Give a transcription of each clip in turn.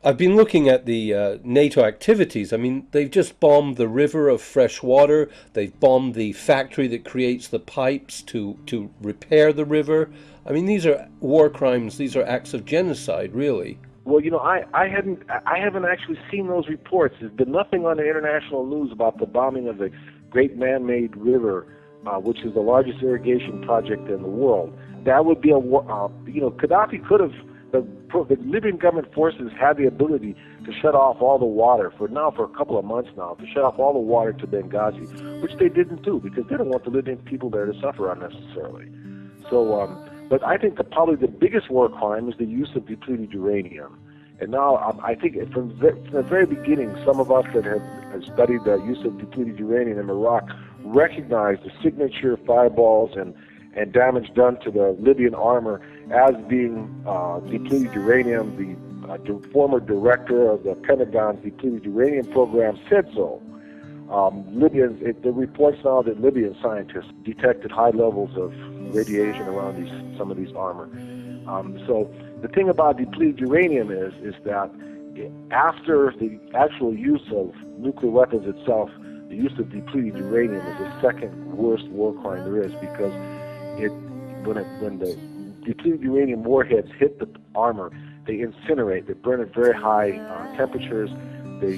I've been looking at the NATO activities. I mean, they've just bombed the river of fresh water. They've bombed the factory that creates the pipes to repair the river. I mean, these are war crimes. These are acts of genocide, really. Well, I haven't actually seen those reports. There's been nothing on the international news about the bombing of the great man-made river, which is the largest irrigation project in the world. That would be a war. Gaddafi could have. The Libyan government forces had the ability to shut off all the water for a couple of months now, to shut off all the water to Benghazi, which they didn't do because they don't want the Libyan people there to suffer unnecessarily. But I think probably the biggest war crime is the use of depleted uranium. And now I think from the very beginning, some of us that have studied the use of depleted uranium in Iraq recognize the signature fireballs and damage done to the Libyan armor as being depleted uranium. The former director of the Pentagon's depleted uranium program said so. The reports now that Libyan scientists detected high levels of radiation around some of these armor. So the thing about depleted uranium is that after the actual use of nuclear weapons itself, the use of depleted uranium is the second worst war crime there is, because when the depleted uranium warheads hit the armor, they incinerate. They burn at very high temperatures. The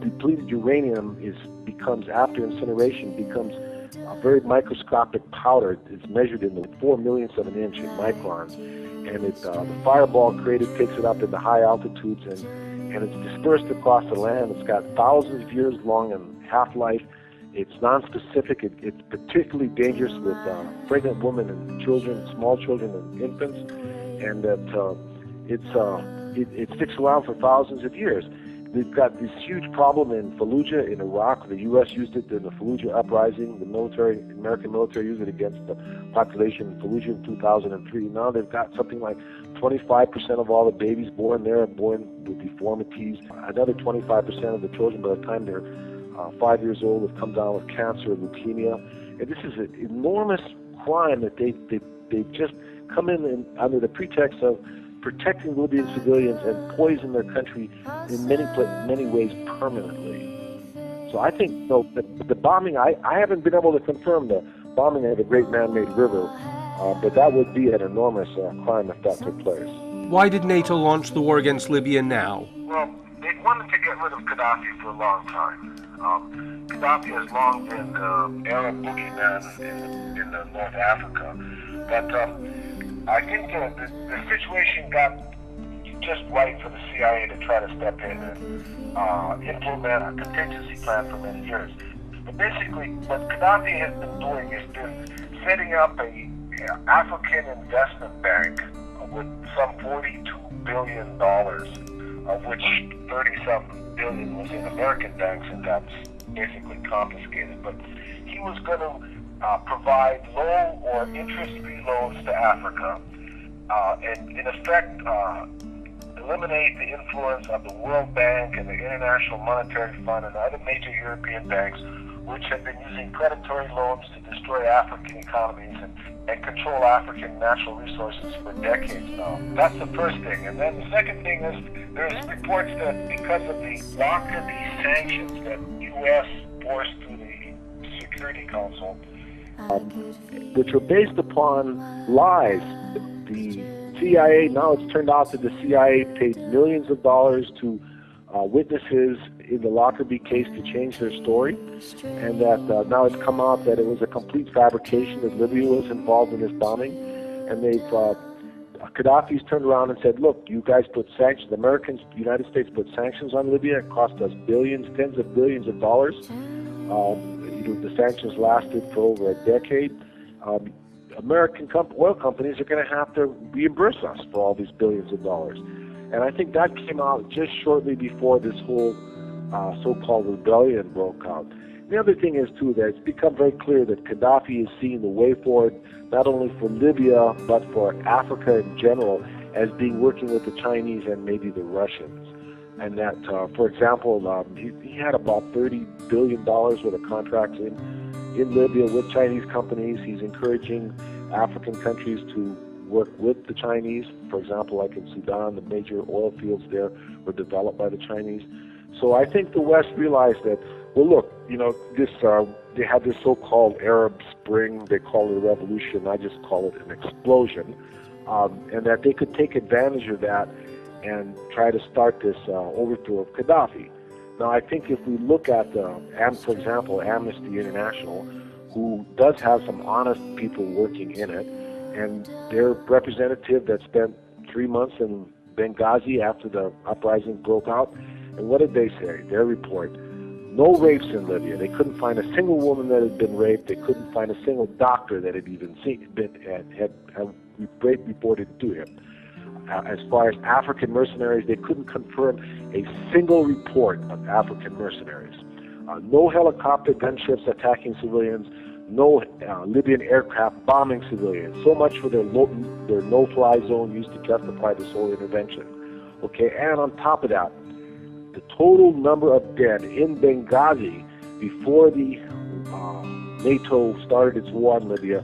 depleted uranium becomes after incineration becomes a very microscopic powder. It's measured in the 4 millionths of an inch in microns, and the fireball created takes it up into high altitudes, and it's dispersed across the land. It's got thousands of years long and half-life. It's non-specific. It's particularly dangerous with pregnant women and children, small children and infants, and that it sticks around for thousands of years. We've got this huge problem in Fallujah in Iraq. The U.S. used it in the Fallujah uprising. The American military used it against the population in Fallujah in 2003. Now they've got something like 25% of all the babies born there are born with deformities. Another 25% of the children, by the time they're 5 years old, have come down with cancer and leukemia. And this is an enormous crime that they just come in under the pretext of protecting Libyan civilians and poison their country in many ways permanently. So I think the bombing, I haven't been able to confirm the bombing of the Great Man-Made River, but that would be an enormous crime if that took place. Why did NATO launch the war against Libya now? Well, they wanted to get rid of Gaddafi for a long time. Gaddafi has long been the Arab boogeyman in North Africa, but I think the situation got just right for the CIA to try to step in and implement a contingency plan for many years. But basically, what Gaddafi has been doing is been setting up a African investment bank with some $42 billion, of which 30-something billion was in American banks, and that's basically confiscated. But he was going to provide low or interest-free loans to Africa, and in effect eliminate the influence of the World Bank and the International Monetary Fund and other major European banks, which have been using predatory loans to destroy African economies and control African natural resources for decades now. That's the first thing. And then the second thing is there's reports that because of the Lockerbie sanctions that the U.S. forced through the Security Council, which were based upon lies. The CIA, now it's turned out that the CIA paid millions of dollars to witnesses in the Lockerbie case to change their story, and that now it's come out that it was a complete fabrication, that Libya was involved in this bombing, and Gaddafi's turned around and said, look, you guys put sanctions, the Americans, the United States put sanctions on Libya, it cost us billions, tens of billions of dollars. The sanctions lasted for over a decade. American oil companies are going to have to reimburse us for all these billions of dollars. And I think that came out just shortly before this whole so-called rebellion broke out. The other thing is, too, that it's become very clear that Gaddafi is seeing the way forward, not only for Libya, but for Africa in general, as being working with the Chinese and maybe the Russians. And that, for example, he had about $30 billion worth of contracts in Libya with Chinese companies. He's encouraging African countries to work with the Chinese. For example, like in Sudan, the major oil fields there were developed by the Chinese. So I think the West realized that, well, look, this they had this so-called Arab Spring. They call it a revolution. I just call it an explosion, and that they could take advantage of that and try to start this overthrow of Gaddafi. Now, I think if we look at, for example, Amnesty International, who does have some honest people working in it, and their representative that spent 3 months in Benghazi after the uprising broke out, and what did they say? Their report: no rapes in Libya. They couldn't find a single woman that had been raped. They couldn't find a single doctor that had even had rape reported to him. As far as African mercenaries, they couldn't confirm a single report of African mercenaries. No helicopter gunships attacking civilians. No Libyan aircraft bombing civilians. So much for their no-fly zone used to justify this whole intervention. Okay, and on top of that, the total number of dead in Benghazi before the NATO started its war in Libya,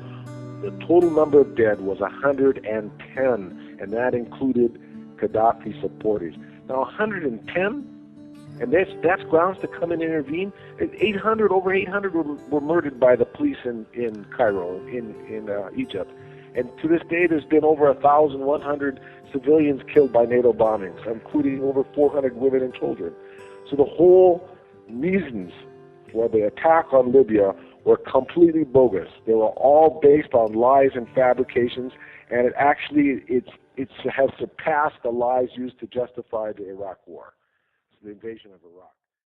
the total number of dead was 110, and that included Gaddafi supporters. Now, 110? And that's grounds to come in and intervene. Over 800 were murdered by the police in Cairo, in Egypt. And to this day, there's been over 1,100 civilians killed by NATO bombings, including over 400 women and children. So the whole reasons for the attack on Libya were completely bogus. They were all based on lies and fabrications, and it has surpassed the lies used to justify the Iraq War, the invasion of Iraq.